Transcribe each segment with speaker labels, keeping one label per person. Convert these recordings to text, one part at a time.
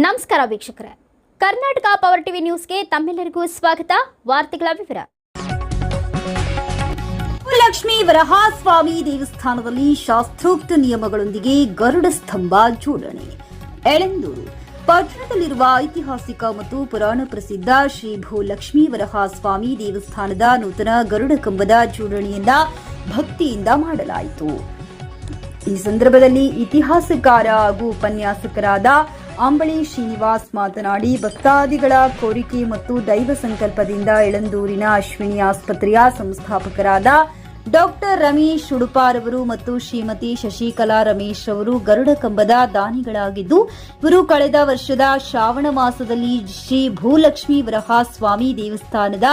Speaker 1: ನಮಸ್ಕಾರ ವೀಕ್ಷಕರೇ, Karnataka power TV ನ್ಯೂಸ್ಗೆ ತಮ್ಮೆಲ್ಲರಿಗೂ ಸ್ವಾಗತ. ವಾರ್ತೆಗಳ ವಿವರ.
Speaker 2: ಲಕ್ಷ್ಮೀ ವರಹಾಸ್ವಾಮಿ ದೇವಸ್ಥಾನದಲ್ಲಿ ಶಾಸ್ತ್ರೋಕ್ತ ನಿಯಮಗಳೊಂದಿಗೆ ಗರುಡ ಸ್ತಂಭ ಜೋಡಣೆ. ಎಳೆಂದೂರು ಪಟ್ಟಣದಲ್ಲಿರುವ ಐತಿಹಾಸಿಕ ಮತ್ತು ಪುರಾಣ ಪ್ರಸಿದ್ಧ ಶ್ರೀ ಭೂ ಲಕ್ಷ್ಮೀ ವರಹಾಸ್ವಾಮಿ ದೇವಸ್ಥಾನದ ನೂತನ ಗರುಡ ಕಂಬದ ಜೋಡಣೆಯನ್ನ ಭಕ್ತಿಯಿಂದ ಮಾಡಲಾಯಿತು. ಈ ಸಂದರ್ಭದಲ್ಲಿ ಇತಿಹಾಸಕಾರ ಹಾಗೂ ಉಪನ್ಯಾಸಕರಾದ ಅಂಬಳಿ ಶ್ರೀನಿವಾಸ್ ಮಾತನಾಡಿ, ಭಕ್ತಾದಿಗಳ ಕೋರಿಕೆ ಮತ್ತು ದೈವ ಸಂಕಲ್ಪದಿಂದ ಎಳಂದೂರಿನ ಅಶ್ವಿನಿ ಆಸ್ಪತ್ರೆಯ ಸಂಸ್ಥಾಪಕರಾದ ಡಾಕ್ಟರ್ ರಮೇಶ್ ಉಡುಪಾರವರು ಮತ್ತು ಶ್ರೀಮತಿ ಶಶಿಕಲಾ ರಮೇಶ್ ಅವರು ಗರುಡ ಕಂಬದ ದಾನಿಗಳಾಗಿದ್ದು, ಇವರು ಕಳೆದ ವರ್ಷದ ಶ್ರಾವಣ ಮಾಸದಲ್ಲಿ ಶ್ರೀ ಭೂಲಕ್ಷ್ಮೀ ವರಹಾಸ್ವಾಮಿ ದೇವಸ್ಥಾನದ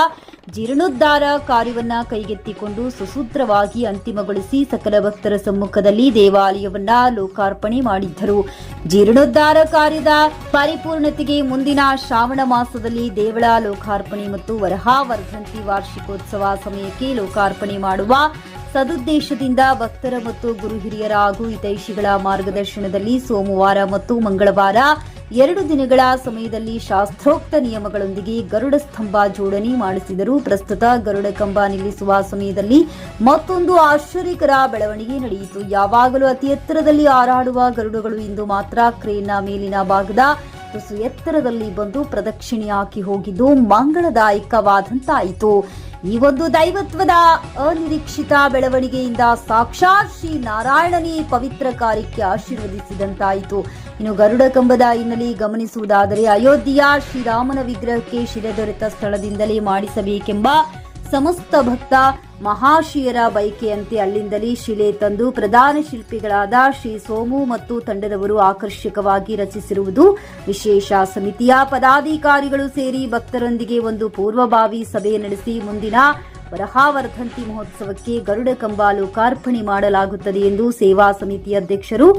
Speaker 2: ಜೀರ್ಣೋದ್ಧಾರ ಕಾರ್ಯವನ್ನ ಕೈಗೆತ್ತಿಕೊಂಡು ಸುಸೂತ್ರವಾಗಿ ಅಂತಿಮಗೊಳಿಸಿ ಸಕಲ ಭಕ್ತರ ಸಮ್ಮುಖದಲ್ಲಿ ದೇವಾಲಯವನ್ನ ಲೋಕಾರ್ಪಣೆ ಮಾಡಿದ್ದರು. ಜೀರ್ಣೋದ್ಧಾರ ಕಾರ್ಯದ ಪರಿಪೂರ್ಣತೆಗೆ ಮುಂದಿನ ಶ್ರಾವಣ ಮಾಸದಲ್ಲಿ ದೇವಳ ಲೋಕಾರ್ಪಣೆ ಮತ್ತು ವರಹಾ ವರ್ಧಂತಿ ವಾರ್ಷಿಕೋತ್ಸವ ಸಮಯಕ್ಕೆ ಲೋಕಾರ್ಪಣೆ ಮಾಡುವ ಸದುದ್ದೇಶದಿಂದ ಭಕ್ತರ ಮತ್ತು ಗುರು ಹಿರಿಯರ ಹಾಗೂ ಹಿತೈಷಿಗಳ ಮಾರ್ಗದರ್ಶನದಲ್ಲಿ ಸೋಮವಾರ ಮತ್ತು ಮಂಗಳವಾರ 2 ದಿನಗಳ ಸಮಯದಲ್ಲಿ ಶಾಸ್ತ್ರೋಕ್ತ ನಿಯಮಗಳೊಂದಿಗೆ ಗರುಡ ಸ್ತಂಭ ಜೋಡಣೆ ಮಾಡಿಸಿದರು. ಪ್ರಸ್ತುತ ಗರುಡ ಕಂಬ ನಿಲ್ಲಿಸುವ ಸಮಯದಲ್ಲಿ ಮತ್ತೊಂದು ಆಶ್ಚರ್ಯಕರ ಬೆಳವಣಿಗೆ ನಡೆಯಿತು. ಯಾವಾಗಲೂ ಅತಿ ಎತ್ತರದಲ್ಲಿ ಹಾರಾಡುವ ಗರುಡಗಳು ಇಂದು ಮಾತ್ರ ಕ್ರೇನ್ನ ಮೇಲಿನ ಭಾಗದ ತುಸು ಎತ್ತರದಲ್ಲಿ ಬಂದು ಪ್ರದಕ್ಷಿಣೆ ಹಾಕಿ ಹೋಗಿದ್ದು ಮಂಗಳದಾಯಕವಾದಂತಾಯಿತು. ಈ ಒಂದು ದೈವತ್ವದ ಅನಿರೀಕ್ಷಿತ ಬೆಳವಣಿಗೆಯಿಂದ ಸಾಕ್ಷಾತ್ ಶ್ರೀ ನಾರಾಯಣನೇ ಪವಿತ್ರ ಕಾರ್ಯಕ್ಕೆ ಆಶೀರ್ವದಿಸಿದಂತಾಯಿತು. ಇನ್ನು ಗರುಡ ಕಂಬದ ಹಿನ್ನೆಲೆ ಗಮನಿಸುವುದಾದರೆ, ಅಯೋಧ್ಯೆಯ ಶ್ರೀರಾಮನ ವಿಗ್ರಹಕ್ಕೆ ಶಿಲೆ ದೊರೆತ ಸ್ಥಳದಿಂದಲೇ ಮಾಡಿಸಬೇಕೆಂಬ ಸಮಸ್ತ ಭಕ್ತ ಮಹಾಶಿಯರ ಬಯಕೆಯಂತೆ ಅಲ್ಲಿಂದಲೇ ಶಿಲೆ ತಂದು ಪ್ರಧಾನ ಶಿಲ್ಪಿಗಳಾದ ಶ್ರೀ ಸೋಮು ಮತ್ತು ತಂಡದವರು ಆಕರ್ಷಕವಾಗಿ ರಚಿಸಿರುವುದು ವಿಶೇಷ. ಸಮಿತಿಯ ಪದಾಧಿಕಾರಿಗಳು ಸೇರಿ ಭಕ್ತರೊಂದಿಗೆ ಒಂದು ಪೂರ್ವಭಾವಿ ಸಭೆ ನಡೆಸಿ ಮುಂದಿನ ವರಹಾವರ್ಧಂತಿ ಮಹೋತ್ಸವಕ್ಕೆ ಗರುಡ ಕಂಬ ಲೋಕಾರ್ಪಣೆ ಮಾಡಲಾಗುತ್ತದೆ ಎಂದು ಸೇವಾ ಸಮಿತಿ ಅಧ್ಯಕ್ಷರು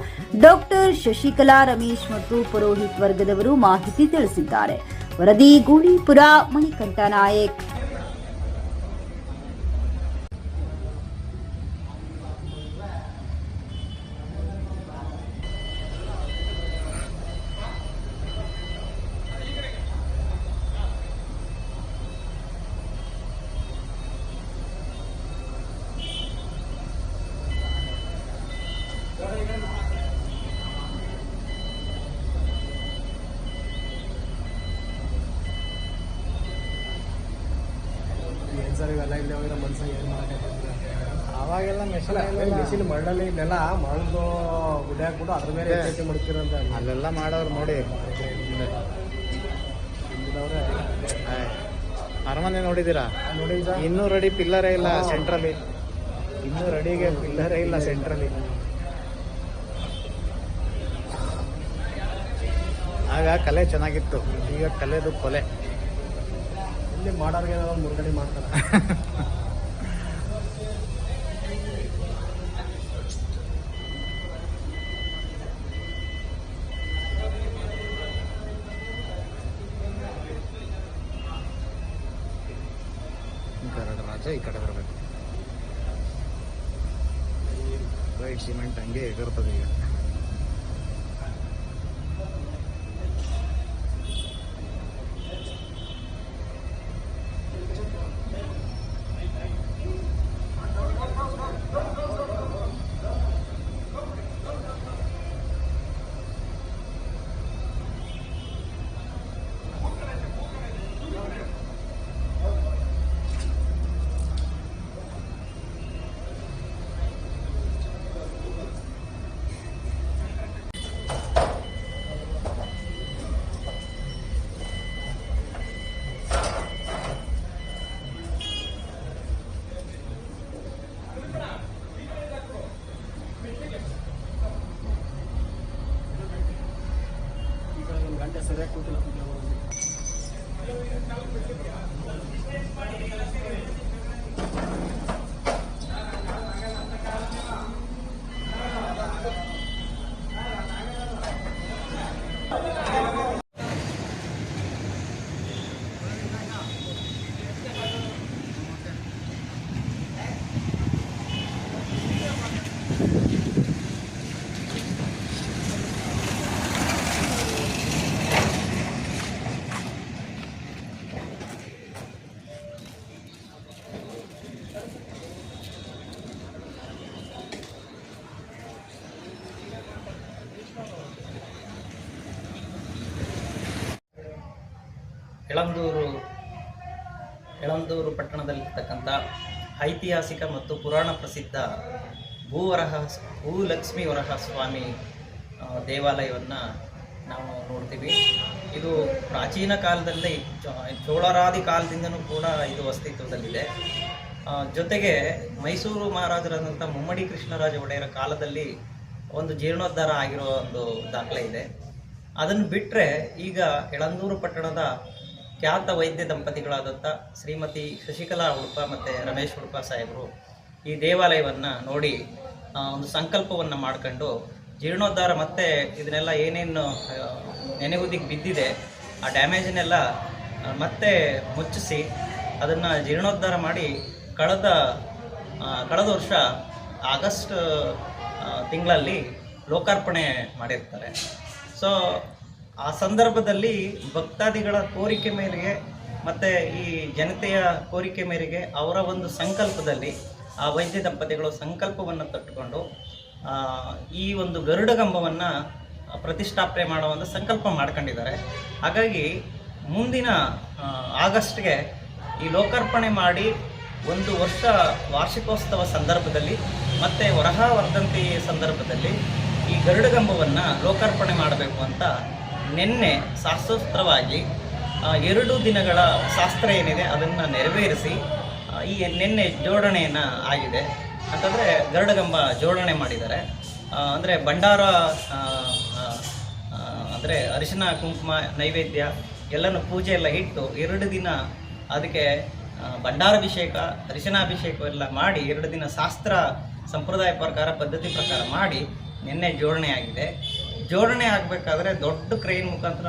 Speaker 2: ಡಾಕ್ಟರ್ ಶಶಿಕಲಾ ರಮೇಶ್ ಮತ್ತು ಪುರೋಹಿತ್ ವರ್ಗದವರು ಮಾಹಿತಿ ತಿಳಿಸಿದ್ದಾರೆ. ವರದಿ ಗೂಳಿಪುರ, ಮಣಿಕಂಠ ನಾಯಕ್.
Speaker 3: ಸರ್ ಇವೆಲ್ಲ ಇಲ್ಲಿ ಹೋಗಿರೋ ಮನ್ಸಾಗ ಏನು ಮಾಡೋಕ್ಕಾಗ್ತದೆ? ಅವಾಗೆಲ್ಲ ಮೆಷಿನ್ ಮರಳಲ್ಲಿ ಇಲ್ಲೆಲ್ಲ ಮರಳು ಗುಡ್ಡೆ ಹಾಕ್ಬಿಟ್ಟು ಅದ್ರ ಮೇಲೆ ಹೆಚ್ಚು ಮಡ್ತಿರಂತ ಅಲ್ಲೆಲ್ಲ ಮಾಡೋರು ನೋಡಿ. ಅರಮನೆ ನೋಡಿದ್ದೀರಾ? ನೋಡಿ, 200 ಅಡಿ ಪಿಲ್ಲರೇ ಇಲ್ಲ ಸೆಂಟ್ರಲ್ಲಿ. 200 ಅಡಿಗೆ ಪಿಲ್ಲರೇ ಇಲ್ಲ ಸೆಂಟ್ರಲ್ಲಿ. ಆಗ ಕಲೆ ಚೆನ್ನಾಗಿತ್ತು, ಈಗ ಕಲೆದು ಕೊಲೆ. ಇಲ್ಲಿ ಮಾಡೋರಿಗೆ ಮುರುಗಡೆ ಮಾಡ್ತಾರೆ. ರಾಜ ಈ ಕಡೆ ಬರಬೇಕು. ವೈಟ್ ಸಿಮೆಂಟ್ ಹಂಗೆ ಎಗರ್ತದೆ ಈಗ.
Speaker 4: ಯಳಂದೂರು ಪಟ್ಟಣದಲ್ಲಿರ್ತಕ್ಕಂಥ ಐತಿಹಾಸಿಕ ಮತ್ತು ಪುರಾಣ ಪ್ರಸಿದ್ಧ ಭೂಲಕ್ಷ್ಮೀ ವರಹ ಸ್ವಾಮಿ ದೇವಾಲಯವನ್ನು ನಾವು ನೋಡ್ತೀವಿ. ಇದು ಪ್ರಾಚೀನ ಕಾಲದಲ್ಲಿ ಚೋಳರಾದಿ ಕಾಲದಿಂದನೂ ಕೂಡ ಇದು ಅಸ್ತಿತ್ವದಲ್ಲಿದೆ. ಜೊತೆಗೆ ಮೈಸೂರು ಮಹಾರಾಜರಾದಂಥ ಮುಮ್ಮಡಿ ಕೃಷ್ಣರಾಜ ಒಡೆಯರ ಕಾಲದಲ್ಲಿ ಒಂದು ಜೀರ್ಣೋದ್ಧಾರ ಆಗಿರೋ ಒಂದು ದಾಖಲೆ ಇದೆ. ಅದನ್ನು ಬಿಟ್ಟರೆ ಈಗ ಯಳಂದೂರು ಪಟ್ಟಣದ ಖ್ಯಾತ ವೈದ್ಯ ದಂಪತಿಗಳಾದಂಥ ಶ್ರೀಮತಿ ಶಶಿಕಲಾ ಉಡುಪ ಮತ್ತು ರಮೇಶ್ ಉಡುಪ ಸಾಹೇಬರು ಈ ದೇವಾಲಯವನ್ನು ನೋಡಿ ಒಂದು ಸಂಕಲ್ಪವನ್ನು ಮಾಡ್ಕೊಂಡು ಜೀರ್ಣೋದ್ಧಾರ ಮತ್ತು ಇದನ್ನೆಲ್ಲ ಏನೇನು ನೆನೆಗುದಿಗೆ ಬಿದ್ದಿದೆ ಆ ಡ್ಯಾಮೇಜನ್ನೆಲ್ಲ ಮತ್ತೆ ಮುಚ್ಚಿಸಿ ಅದನ್ನು ಜೀರ್ಣೋದ್ಧಾರ ಮಾಡಿ ಕಳೆದ ವರ್ಷ ಆಗಸ್ಟ್ ತಿಂಗಳಲ್ಲಿ ಲೋಕಾರ್ಪಣೆ ಮಾಡಿರ್ತಾರೆ. ಸೊ ಆ ಸಂದರ್ಭದಲ್ಲಿ ಭಕ್ತಾದಿಗಳ ಕೋರಿಕೆ ಮೇರೆಗೆ ಮತ್ತು ಈ ಜನತೆಯ ಕೋರಿಕೆ ಮೇರೆಗೆ ಅವರ ಒಂದು ಸಂಕಲ್ಪದಲ್ಲಿ ಆ ವೈದ್ಯ ದಂಪತಿಗಳು ಸಂಕಲ್ಪವನ್ನು ತಟ್ಟುಕೊಂಡು ಈ ಒಂದು ಗರುಡಗಂಬವನ್ನು ಪ್ರತಿಷ್ಠಾಪನೆ ಮಾಡೋ ಒಂದು ಸಂಕಲ್ಪ ಮಾಡ್ಕೊಂಡಿದ್ದಾರೆ. ಹಾಗಾಗಿ ಮುಂದಿನ ಆಗಸ್ಟ್ಗೆ ಈ ಲೋಕಾರ್ಪಣೆ ಮಾಡಿ 1 ವರ್ಷ ವಾರ್ಷಿಕೋತ್ಸವ ಸಂದರ್ಭದಲ್ಲಿ ಮತ್ತು ವರಹ ವರ್ಧಂತಿ ಸಂದರ್ಭದಲ್ಲಿ ಈ ಗರುಡಗಂಬವನ್ನು ಲೋಕಾರ್ಪಣೆ ಮಾಡಬೇಕು ಅಂತ ನಿನ್ನೆ ಶಾಸ್ತ್ರೋಕ್ತವಾಗಿ 2 ದಿನಗಳ ಶಾಸ್ತ್ರ ಏನಿದೆ ಅದನ್ನು ನೆರವೇರಿಸಿ ಈ ನಿನ್ನೆ ಜೋಡಣೆಯನ್ನು ಆಗಿದೆ. ಅಂತಂದರೆ ಗರುಡಗಂಬ ಜೋಡಣೆ ಮಾಡಿದ್ದಾರೆ. ಅಂದರೆ ಭಂಡಾರ ಅಂದರೆ ಅರಿಶಿನ ಕುಂಕುಮ ನೈವೇದ್ಯ ಎಲ್ಲನೂ ಪೂಜೆ ಎಲ್ಲ ಇಟ್ಟು 2 ದಿನ ಅದಕ್ಕೆ ಭಂಡಾರಾಭಿಷೇಕ ಅರಿಶಿನಾಭಿಷೇಕ ಎಲ್ಲ ಮಾಡಿ 2 ದಿನ ಶಾಸ್ತ್ರ ಸಂಪ್ರದಾಯ ಪ್ರಕಾರ ಪದ್ಧತಿ ಪ್ರಕಾರ ಮಾಡಿ ನಿನ್ನೆ ಜೋಡಣೆ ಆಗಿದೆ. ಜೋಡಣೆ ಆಗಬೇಕಾದ್ರೆ ದೊಡ್ಡ ಕ್ರೈನ್ ಮುಖಾಂತರ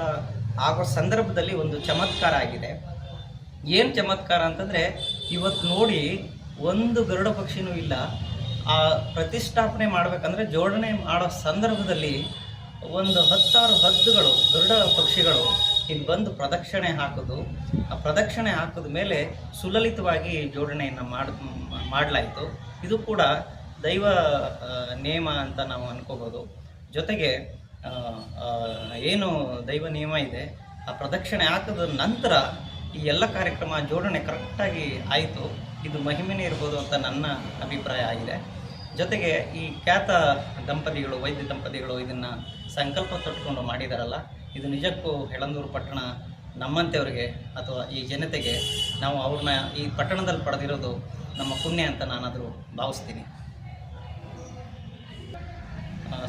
Speaker 4: ಆಗೋ ಸಂದರ್ಭದಲ್ಲಿ ಒಂದು ಚಮತ್ಕಾರ ಆಗಿದೆ. ಏನು ಚಮತ್ಕಾರ ಅಂತಂದರೆ ಇವತ್ತು ನೋಡಿ ಒಂದು ಗರುಡ ಪಕ್ಷಿನೂ ಇಲ್ಲ. ಆ ಪ್ರತಿಷ್ಠಾಪನೆ ಮಾಡಬೇಕಂದ್ರೆ ಜೋಡಣೆ ಮಾಡೋ ಸಂದರ್ಭದಲ್ಲಿ ಒಂದು 10 ಹದ್ದುಗಳು ಗರುಡ ಪಕ್ಷಿಗಳು ಇಲ್ಲಿ ಬಂದು ಪ್ರದಕ್ಷಿಣೆ ಹಾಕೋದು. ಆ ಪ್ರದಕ್ಷಿಣೆ ಹಾಕಿದ ಮೇಲೆ ಸುಲಲಿತವಾಗಿ ಜೋಡಣೆಯನ್ನು ಮಾಡಲಾಯಿತು. ಇದು ಕೂಡ ದೈವ ನೇಮ ಅಂತ ನಾವು ಅನ್ಕೋಬೋದು. ಜೊತೆಗೆ ಏನು ದೈವ ನಿಯಮ ಇದೆ ಆ ಪ್ರದಕ್ಷಿಣೆ ಹಾಕಿದ ನಂತರ ಈ ಎಲ್ಲ ಕಾರ್ಯಕ್ರಮ ಜೋಡಣೆ ಕರೆಕ್ಟಾಗಿ ಆಯಿತು. ಇದು ಮಹಿಮೆನೇ ಇರ್ಬೋದು ಅಂತ ನನ್ನ ಅಭಿಪ್ರಾಯ ಆಗಿದೆ. ಜೊತೆಗೆ ಈ ಖ್ಯಾತ ದಂಪತಿಗಳು ವೈದ್ಯ ದಂಪತಿಗಳು ಇದನ್ನು ಸಂಕಲ್ಪ ತೊಟ್ಕೊಂಡು ಮಾಡಿದಾರಲ್ಲ, ಇದು ನಿಜಕ್ಕೂ ಯಳಂದೂರು ಪಟ್ಟಣ ನಮ್ಮಂತೆಯವ್ರಿಗೆ ಅಥವಾ ಈ ಜನತೆಗೆ ನಾವು ಅವ್ರನ್ನ ಈ ಪಟ್ಟಣದಲ್ಲಿ ಪಡೆದಿರೋದು ನಮ್ಮ ಪುಣ್ಯ ಅಂತ ನಾನಾದರೂ ಭಾವಿಸ್ತೀನಿ.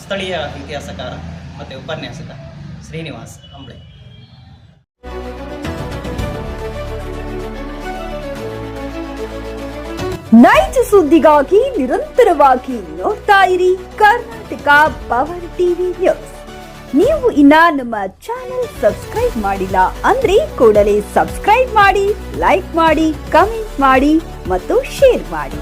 Speaker 4: ಸ್ಥಳೀಯ ಇತಿಹಾಸಕಾರ ಮತ್ತು ಉಪನ್ಯಾಸಕ ಶ್ರೀನಿವಾಸ್ ಅಂಬ್ಳೆ.
Speaker 2: ನೈಜ ಸುದ್ದಿಗಾಗಿ ನಿರಂತರವಾಗಿ ನೋಡ್ತಾ ಇರಿ ಕರ್ನಾಟಕ ಪವರ್ ಟಿವಿ ನ್ಯೂಸ್. ನೀವು ಇನ್ನ ನಮ್ಮ ಚಾನೆಲ್ ಸಬ್ಸ್ಕ್ರೈಬ್ ಮಾಡಿಲ್ಲ ಅಂದ್ರೆ ಕೂಡಲೇ ಸಬ್ಸ್ಕ್ರೈಬ್ ಮಾಡಿ, ಲೈಕ್ ಮಾಡಿ, ಕಮೆಂಟ್ ಮಾಡಿ ಮತ್ತು ಶೇರ್ ಮಾಡಿ.